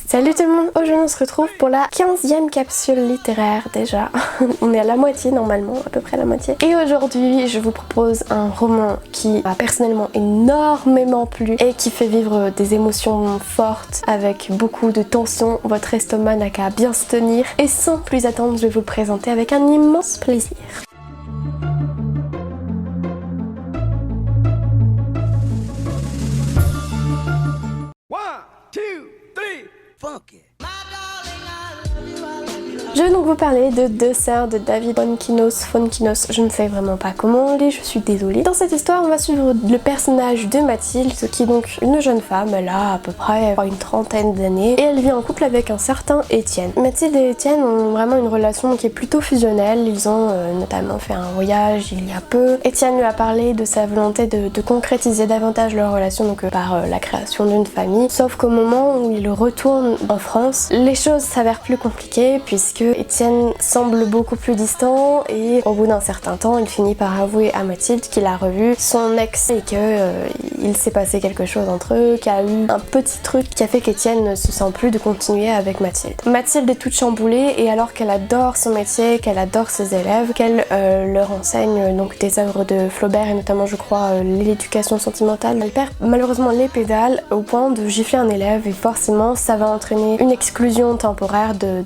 Salut tout le monde, aujourd'hui on se retrouve pour la 15e capsule littéraire déjà. On est à la moitié normalement, à peu près la moitié. Et aujourd'hui je vous propose un roman qui m'a personnellement énormément plu et qui fait vivre des émotions fortes avec beaucoup de tension. Votre estomac n'a qu'à bien se tenir. Et sans plus attendre, je vais vous le présenter avec un immense plaisir. Je vais donc vous parler de Deux sœurs de David Fonkinos, je ne sais vraiment pas comment on lit, je suis désolée. Dans cette histoire, on va suivre le personnage de Mathilde, qui est donc une jeune femme, elle a à peu près une trentaine d'années, et elle vit en couple avec un certain Étienne. Mathilde et Étienne ont vraiment une relation qui est plutôt fusionnelle, ils ont notamment fait un voyage il y a peu. Étienne lui a parlé de sa volonté de concrétiser davantage leur relation, donc par la création d'une famille, sauf qu'au moment où il retourne en France, les choses s'avèrent plus compliquées, puisque Étienne semble beaucoup plus distant et au bout d'un certain temps il finit par avouer à Mathilde qu'il a revu son ex et qu'il s'est passé quelque chose entre eux, qu'il y a eu un petit truc qui a fait qu'Étienne ne se sent plus de continuer avec Mathilde. Mathilde est toute chamboulée et alors qu'elle adore son métier, qu'elle adore ses élèves, qu'elle leur enseigne donc des œuvres de Flaubert et notamment je crois l'éducation sentimentale, elle perd malheureusement les pédales au point de gifler un élève et forcément ça va entraîner une exclusion temporaire de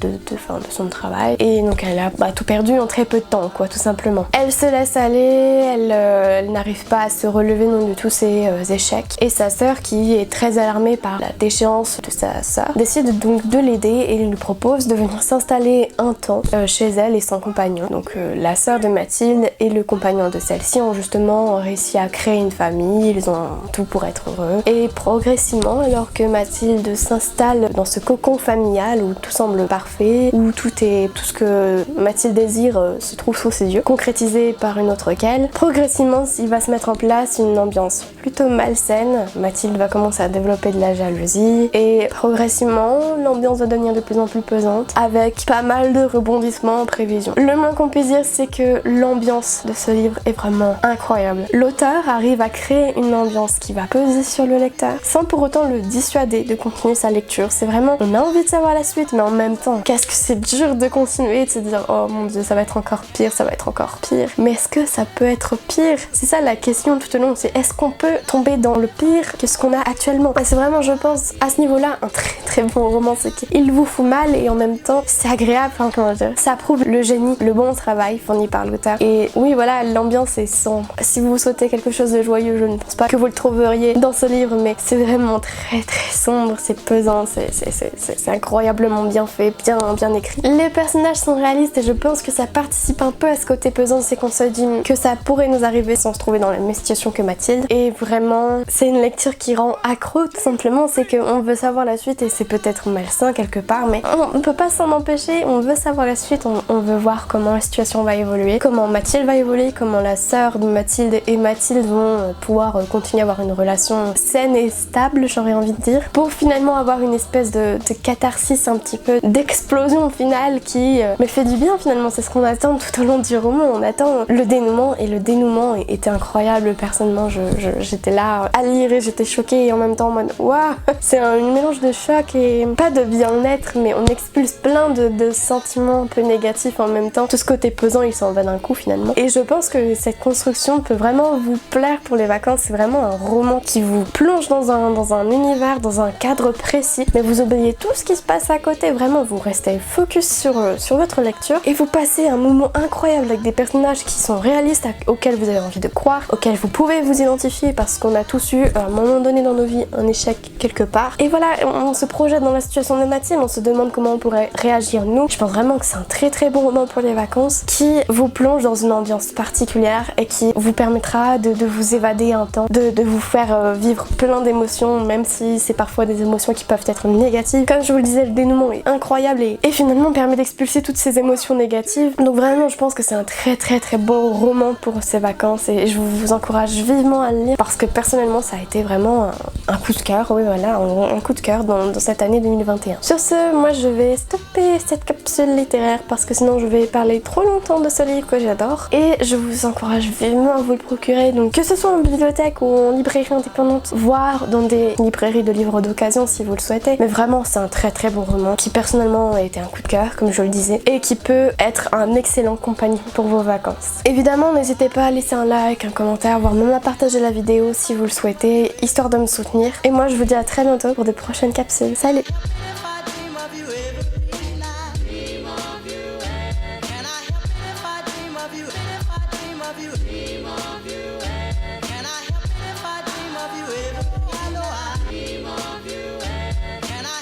son travail et donc elle a tout perdu en très peu de temps quoi, tout simplement. Elle se laisse aller, elle n'arrive pas à se relever non de tous ses échecs et sa sœur, qui est très alarmée par la déchéance de sa sœur, décide donc de l'aider et lui propose de venir s'installer un temps chez elle et son compagnon. Donc la sœur de Mathilde et le compagnon de celle-ci ont justement réussi à créer une famille, ils ont tout pour être heureux et progressivement, alors que Mathilde s'installe dans ce cocon familial où tout semble parfait, où tout ce que Mathilde désire se trouve sous ses yeux, concrétisé par une autre qu'elle. Progressivement, il va se mettre en place une ambiance plutôt malsaine. Mathilde va commencer à développer de la jalousie et progressivement, l'ambiance va devenir de plus en plus pesante avec pas mal de rebondissements en prévision. Le moins qu'on puisse dire, c'est que l'ambiance de ce livre est vraiment incroyable. L'auteur arrive à créer une ambiance qui va peser sur le lecteur sans pour autant le dissuader de continuer sa lecture. C'est vraiment, on a envie de savoir la suite, mais en même temps, qu'est-ce que c'est dur de continuer, de se dire oh mon dieu ça va être encore pire, ça va être encore pire. Mais est-ce que ça peut être pire? C'est ça la question tout au long, c'est est-ce qu'on peut tomber dans le pire que ce qu'on a actuellement? Et c'est vraiment, je pense, à ce niveau-là, un très bon roman, c'est qu'il vous fout mal et en même temps c'est agréable, enfin comment dire, ça prouve le génie, le bon travail fourni par l'auteur. Et oui voilà, l'ambiance est sombre. Si vous souhaitez quelque chose de joyeux, je ne pense pas que vous le trouveriez dans ce livre, mais c'est vraiment très sombre, c'est pesant, c'est incroyablement bien fait, bien écrit. Les personnages sont réalistes et je pense que ça participe un peu à ce côté pesant, c'est qu'on se dit que ça pourrait nous arriver sans se trouver dans la même situation que Mathilde. Et vraiment, c'est une lecture qui rend accro tout simplement, c'est qu'on veut savoir la suite et c'est peut-être malsain quelque part, mais on ne peut pas s'en empêcher, on veut savoir la suite, on veut voir comment la situation va évoluer, comment Mathilde va évoluer, comment la sœur de Mathilde et Mathilde vont pouvoir continuer à avoir une relation saine et stable, j'aurais envie de dire, pour finalement avoir une espèce de catharsis, un petit peu d'explosion finale qui me fait du bien finalement. C'est ce qu'on attend tout au long du roman, on attend le dénouement et le dénouement était incroyable. Personnellement j'étais là à lire et j'étais choquée et en même temps en mode waouh, c'est un mélange de choc et pas de bien-être, mais on expulse plein de sentiments un peu négatifs en même temps. Tout ce côté pesant il s'en va d'un coup finalement et je pense que cette construction peut vraiment vous plaire pour les vacances. C'est vraiment un roman qui vous plonge dans un univers, dans un cadre précis, mais vous oubliez tout ce qui se passe à côté, vraiment vous restez focus sur votre lecture et vous passez un moment incroyable avec des personnages qui sont réalistes, auxquels vous avez envie de croire, auxquels vous pouvez vous identifier parce qu'on a tous eu à un moment donné dans nos vies un échec quelque part. Et voilà, on se projette dans la situation de Mathilde, on se demande comment on pourrait réagir nous. Je pense vraiment que c'est un très bon roman pour les vacances qui vous plonge dans une ambiance particulière et qui vous permettra de vous évader un temps, de vous faire vivre plein d'émotions, même si c'est parfois des émotions qui peuvent être négatives. Comme je vous le disais, le dénouement est incroyable et finalement permet d'expulser toutes ces émotions négatives. Donc vraiment je pense que c'est un très bon roman pour ces vacances et je vous encourage vivement à le lire parce que personnellement ça a été vraiment un coup de cœur, oui voilà, un coup de cœur dans cette année 2021. Sur ce, moi je vais stopper cette capsule littéraire parce que sinon je vais parler trop longtemps de ce livre que j'adore et je vous encourage vivement à vous le procurer, donc que ce soit en bibliothèque ou en librairie indépendante, voire dans des librairies de livres d'occasion si vous le souhaitez. Mais vraiment c'est un très bon roman qui personnellement a été un coup de cœur comme je le disais et qui peut être un excellent compagnon pour vos vacances. Évidemment n'hésitez pas à laisser un like, un commentaire, voire même à partager la vidéo si vous le souhaitez, histoire de me soutenir. Et moi je vous dis à très bientôt pour de prochaines capsules. Salut! Dream of you.